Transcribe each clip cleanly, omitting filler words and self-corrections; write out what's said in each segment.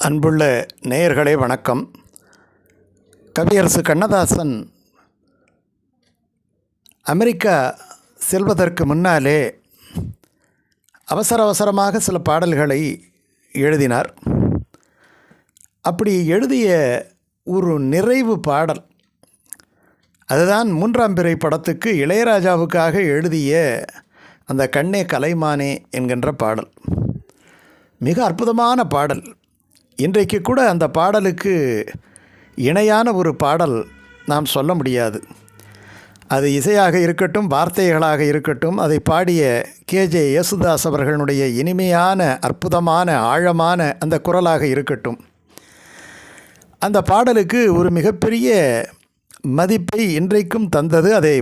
அன்புள்ள நேயர்களே வணக்கம். கவியரசு கண்ணதாசன் அமெரிக்கா செல்வதற்கு முன்னாலே அவசரமாக சில பாடல்களை எழுதினார். அப்படி எழுதிய ஒரு நிறைவு பாடல் அதுதான் மூன்றாம் பிறை படத்துக்கு இளையராஜாவுக்காக எழுதிய அந்த கண்ணே கலைமானே என்கின்ற பாடல். மிக அற்புதமான பாடல். இன்றைக்கு கூட அந்த பாடலுக்கு இணையான ஒரு பாடல் நாம் சொல்ல முடியாது. அது இசையாக இருக்கட்டும், வார்த்தைகளாக இருக்கட்டும், அதை பாடிய கேஜே யேசுதாஸ் அவர்களுடைய இனிமையான அற்புதமான ஆழமான அந்த குரலாக இருக்கட்டும். அந்த பாடலுக்கு ஒரு மிகப்பெரிய மதிப்பை இன்றைக்கும் தந்தது. அதை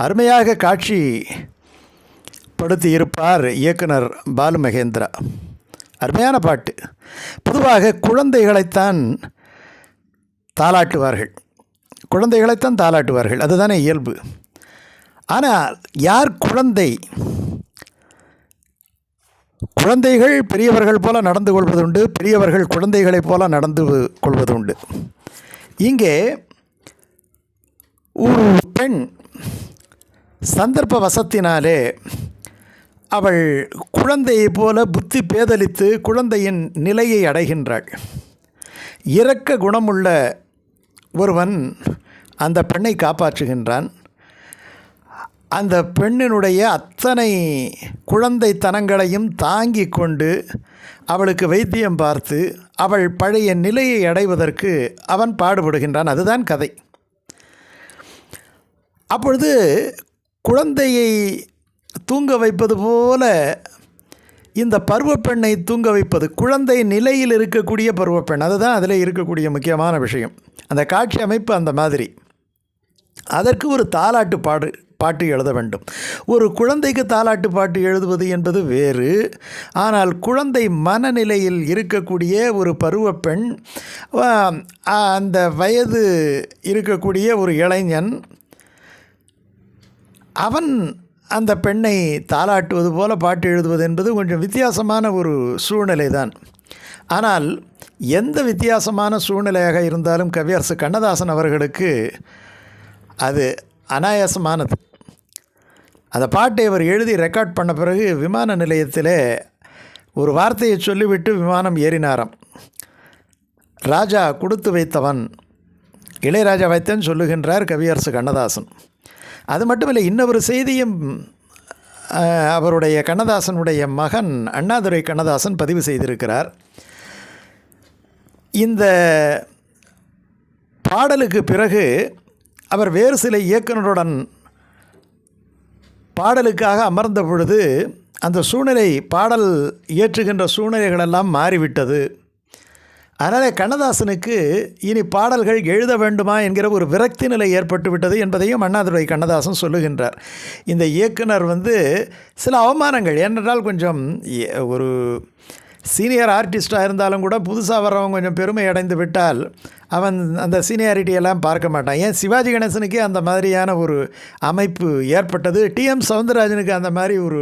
அருமையாக காட்சி படுத்தியிருப்பார் இயக்குனர் பாலு மகேந்திரா. அருமையான பாட்டு. பொதுவாக குழந்தைகளைத்தான் தாலாட்டுவார்கள், அதுதானே இயல்பு. ஆனால் யார் குழந்தை? குழந்தைகள் பெரியவர்கள் போல நடந்து கொள்வதுண்டு, பெரியவர்கள் குழந்தைகளைப் போல நடந்து கொள்வதுண்டு. இங்கே ஒரு பெண் சந்தர்ப்ப வசத்தினாலே அவள் குழந்தையைப் போல புத்தி பேதலித்து குழந்தையின் நிலையை அடைகின்றாள். இரக்க குணமுள்ள ஒருவன் அந்த பெண்ணை காப்பாற்றுகின்றான். அந்த பெண்ணினுடைய அத்தனை குழந்தைத்தனங்களையும் தாங்கி கொண்டு அவளுக்கு வைத்தியம் பார்த்து அவள் பழைய நிலையை அடைவதற்கு அவன் பாடுபடுகின்றான். அதுதான் கதை. அப்பொழுது குழந்தையை தூங்க வைப்பது போல இந்த பருவப்பெண்ணை தூங்க வைப்பது, குழந்தை நிலையில் இருக்கக்கூடிய பருவப்பெண், அதுதான் அதில் இருக்கக்கூடிய முக்கியமான விஷயம். அந்த காட்சி அமைப்பு அந்த மாதிரி. அதற்கு ஒரு தாலாட்டு பாட்டு எழுத வேண்டும். ஒரு குழந்தைக்கு தாலாட்டு பாட்டு எழுதுவது என்பது வேறு. ஆனால் குழந்தை மனநிலையில் இருக்கக்கூடிய ஒரு பருவப்பெண், அந்த வயது இருக்கக்கூடிய ஒரு இளைஞன், அவன் அந்த பெண்ணை தாலாட்டுவது போல பாட்டு எழுதுவது என்பது கொஞ்சம் வித்தியாசமான ஒரு சூழ்நிலை தான். ஆனால் எந்த வித்தியாசமான சூழ்நிலையாக இருந்தாலும் கவியரசு கண்ணதாசன் அவர்களுக்கு அது அனாயாசமானது. அந்த பாட்டை அவர் எழுதி ரெக்கார்ட் பண்ண பிறகு விமான நிலையத்தில் ஒரு வார்த்தையை சொல்லிவிட்டு விமானம் ஏறினாராம். ராஜா கொடுத்து வைத்தவன், இளையராஜா வைத்தேன்னு சொல்லுகின்றார் கவியரசு கண்ணதாசன். அது மட்டுமில்லை, இன்னொரு செய்தியும் அவருடைய கண்ணதாசனுடைய மகன் அண்ணாதுரை கண்ணதாசன் பதிவு செய்திருக்கிறார். இந்த பாடலுக்கு பிறகு அவர் வேறு சில இயக்குனருடன் பாடலுக்காக அமர்ந்த பொழுது அந்த சூழ்நிலை, பாடல் இயற்றுகின்ற சூழ்நிலைகளெல்லாம் மாறிவிட்டது. அதனால் கண்ணதாசனுக்கு இனி பாடல்கள் எழுத வேண்டுமா என்கிற ஒரு விரக்தி நிலை ஏற்பட்டு விட்டது என்பதையும் அண்ணாதுரை கண்ணதாசன் சொல்லுகின்றார். இந்த இயக்குனர் சில அவமானங்கள், ஏனென்றால் கொஞ்சம் ஒரு சீனியர் ஆர்டிஸ்டாக இருந்தாலும் கூட புதுசாக வர்றவங்க கொஞ்சம் பெருமை அடைந்து விட்டால் அவன் அந்த சீனியாரிட்டியெல்லாம் பார்க்க மாட்டான். ஏன் சிவாஜி கணேசனுக்கே அந்த மாதிரியான ஒரு அமைப்பு ஏற்பட்டது, டிஎம் சவுந்தரராஜனுக்கு அந்த மாதிரி ஒரு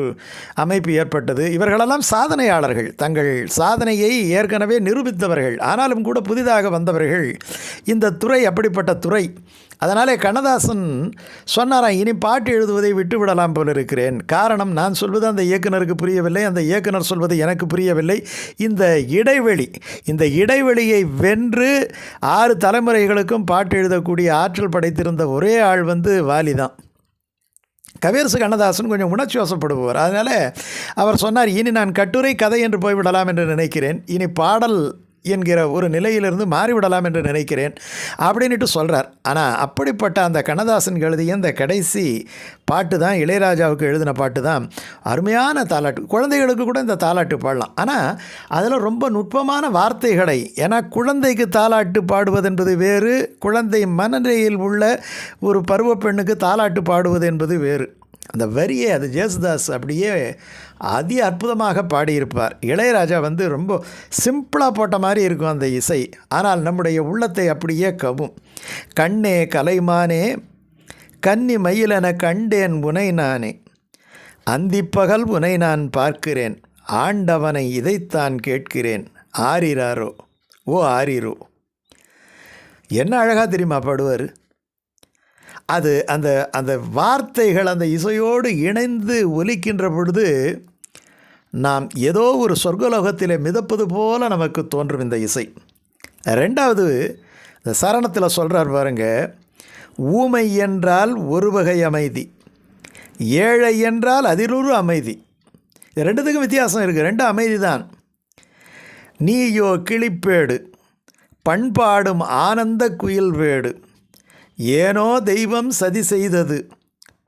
அமைப்பு ஏற்பட்டது. இவர்களெல்லாம் சாதனையாளர்கள், தங்கள் சாதனையை ஏற்கனவே நிரூபித்தவர்கள். ஆனாலும் கூட புதிதாக வந்தவர்கள். இந்த துறை அப்படிப்பட்ட துறை. அதனாலே கண்ணதாசன் சொன்னாராம், இனி பாட்டு எழுதுவதை விட்டு விடலாம் போல இருக்கிறேன். காரணம், நான் சொல்வது அந்த இயக்குனருக்கு புரியவில்லை, அந்த இயக்குனர் சொல்வது எனக்கு புரியவில்லை. இந்த இடைவெளியை வென்று 6 தலைமுறைகளுக்கும் பாட்டு எழுதக்கூடிய ஆற்றல் படைத்திருந்த ஒரே ஆள் வாலி தான். கவியரசு கண்ணதாசன் கொஞ்சம் உணர்ச்சி வசப்படுபவர். அதனால் அவர் சொன்னார், இனி நான் கட்டுரை கதை என்று போய்விடலாம் என்று நினைக்கிறேன், இனி பாடல் என்கிற ஒரு நிலையிலிருந்து மாறிவிடலாம் என்று நினைக்கிறேன் அப்படின்ட்டு சொல்கிறார். ஆனால் அப்படிப்பட்ட அந்த கண்ணதாசன் எழுதிய இந்த கடைசி பாட்டு தான், இளையராஜாவுக்கு எழுதின பாட்டு தான் அருமையான தாலாட்டு. குழந்தைகளுக்கு கூட இந்த தாலாட்டு பாடலாம். ஆனால் அதில் ரொம்ப நுட்பமான வார்த்தைகளை, ஏன்னா குழந்தைக்கு தாலாட்டு பாடுவது என்பது வேறு, குழந்தை மனநிலையில் உள்ள ஒரு பருவப்பெண்ணுக்கு தாலாட்டு பாடுவது என்பது வேறு. அந்த வரியை அது ஜேசுதாஸ் அப்படியே அதி அற்புதமாக பாடியிருப்பார். இளையராஜா ரொம்ப சிம்பிளாக போட்ட மாதிரி இருக்கும் அந்த இசை. ஆனால் நம்முடைய உள்ளத்தை அப்படியே கவும். கண்ணே கலைமானே கன்னி மயிலென கண்டேன் உனை நானே, அந்திப்பகல் உனை நான் பார்க்கிறேன், ஆண்டவனை இதைத்தான் கேட்கிறேன், ஆரிராரோ. ஓ ஆரிரோ. என்ன அழகாக தெரியுமா பாடுவார். அது அந்த அந்த வார்த்தைகள் அந்த இசையோடு இணைந்து ஒலிக்கின்ற பொழுது நாம் ஏதோ ஒரு சொர்க்கலோகத்திலே மிதப்பது போல நமக்கு தோன்றும் இந்த இசை. ரெண்டாவது இந்த சரணத்தில் சொல்கிறார் பாருங்க, ஊமை என்றால் ஒரு வகை அமைதி, ஏழை என்றால் அதிலொரு அமைதி. இது ரெண்டுத்துக்கும் வித்தியாசம் இருக்குது, ரெண்டு அமைதி தான். நீயோ கிளிப்பேடு பண்பாடும் ஆனந்த குயில் வேடு, ஏனோ தெய்வம் சதி செய்தது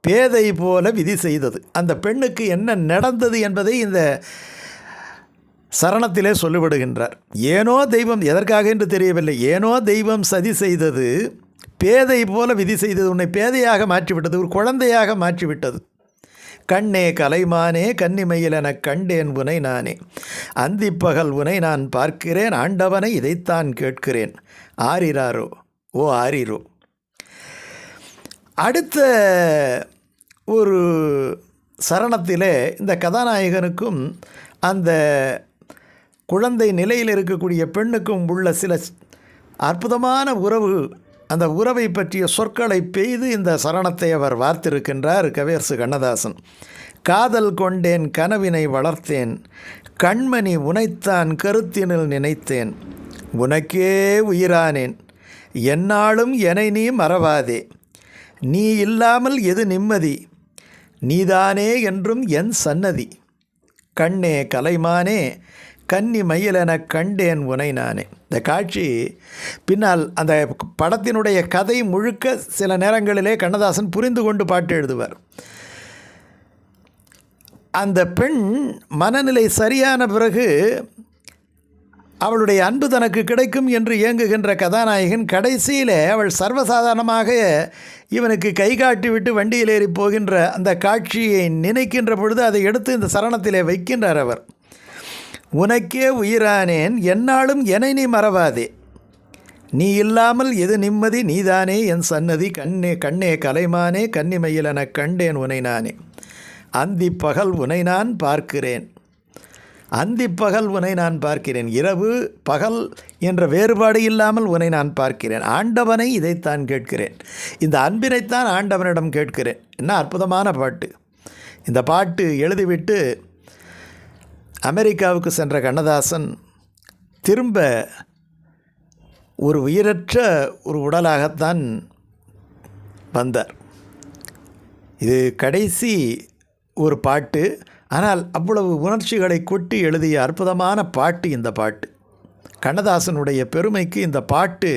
பேதை போல விதி செய்தது. அந்த பெண்ணுக்கு என்ன நடந்தது என்பதை இந்த சரணத்திலே சொல்லிவிடுகின்றார். ஏனோ தெய்வம், எதற்காக என்று தெரியவில்லை, ஏனோ தெய்வம் சதி செய்தது பேதை போல விதி செய்தது, உன்னை பேதையாக மாற்றிவிட்டது, ஒரு குழந்தையாக மாற்றிவிட்டது. கண்ணே கலைமானே கன்னிமையில் எனக் கண்டேன் உனை நானே, அந்திப்பகல் உனை நான் பார்க்கிறேன், ஆண்டவனை இதைத்தான் கேட்கிறேன், ஆரிராரோ ஓ ஆரிரோ. அடுத்த ஒரு சரணத்திலே இந்த கதாநாயகனுக்கும் அந்த குழந்தை நிலையில் இருக்கக்கூடிய பெண்ணுக்கும் உள்ள சில அற்புதமான உறவு, அந்த உறவை பற்றிய சொற்களை பெய்து இந்த சரணத்தை அவர் வார்த்திருக்கின்றார் கவியரசு கண்ணதாசன். காதல் கொண்டேன் கனவினை வளர்த்தேன், கண்மணி உனைத்தான் கருத்தினில் நினைத்தேன், உனக்கே உயிரானேன் எந்நாளும் என்னை நீ மறவாதே, நீ இல்லாமல் எது நிம்மதி, நீதானே என்றும் என் சன்னதி, கண்ணே கலைமானே கன்னி மயிலெனக் கண்டேன் உனை நானே. இந்த காட்சி பின்னால் அந்த படத்தினுடைய கதை முழுக்க சில நேரங்களிலே கண்ணதாசன் புரிந்து கொண்டு பாட்டு எழுதுவார். அந்த பெண் மனநிலை சரியான பிறகு அவளுடைய அன்பு தனக்கு கிடைக்கும் என்று இயங்குகின்ற கதாநாயகன் கடைசியில் அவள் சர்வசாதாரணமாக இவனுக்கு கை காட்டி விட்டு வண்டியில் ஏறி போகின்ற அந்த காட்சியை நினைக்கின்ற பொழுது அதை எடுத்து இந்த சரணத்திலே வைக்கின்றார் அவர். உனக்கே உயிரானேன் எந்நாளும் என்னை நீ மறவாதே, நீ இல்லாமல் எது நிம்மதி, நீதானே என் சன்னதி, கண்ணே கலைமானே கன்னிமையில் எனக் கண்டேன் உனை நானே, அந்தி பகல் உனை நான் பார்க்கிறேன், அந்தி பகல் உனை நான் பார்க்கிறேன், இரவு பகல் என்ற வேறுபாடு இல்லாமல் உனை நான் பார்க்கிறேன், ஆண்டவனை இதைத்தான் கேட்கிறேன், இந்த அன்பினைத்தான் ஆண்டவனிடம் கேட்கிறேன். என்ன அற்புதமான பாட்டு. இந்த பாட்டு எழுதிவிட்டு அமெரிக்காவுக்கு சென்ற கண்ணதாசன் திரும்ப ஒரு உயிரற்ற ஒரு உடலாகத்தான் வந்தார். இது கடைசி ஒரு பாட்டு, ஆனால் அவ்வளவு உணர்ச்சிகளை கொட்டி எழுதிய அற்புதமான பாட்டு இந்த பாட்டு. கண்ணதாசனுடைய பெருமைக்கு இந்த பாட்டு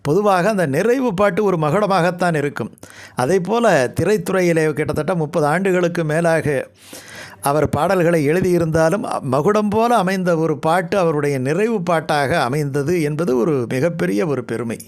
பொதுவாக அந்த நிறைவு பாட்டு ஒரு மகுடமாகத்தான் இருக்கும். அதே போல் திரைத்துறையிலே கிட்டத்தட்ட 30 ஆண்டுகளுக்கு மேலாக அவர் பாடல்களை எழுதியிருந்தாலும் மகுடம் போல அமைந்த ஒரு பாட்டு அவருடைய நிறைவு பாட்டாக அமைந்தது என்பது ஒரு மிகப்பெரிய ஒரு பெருமை.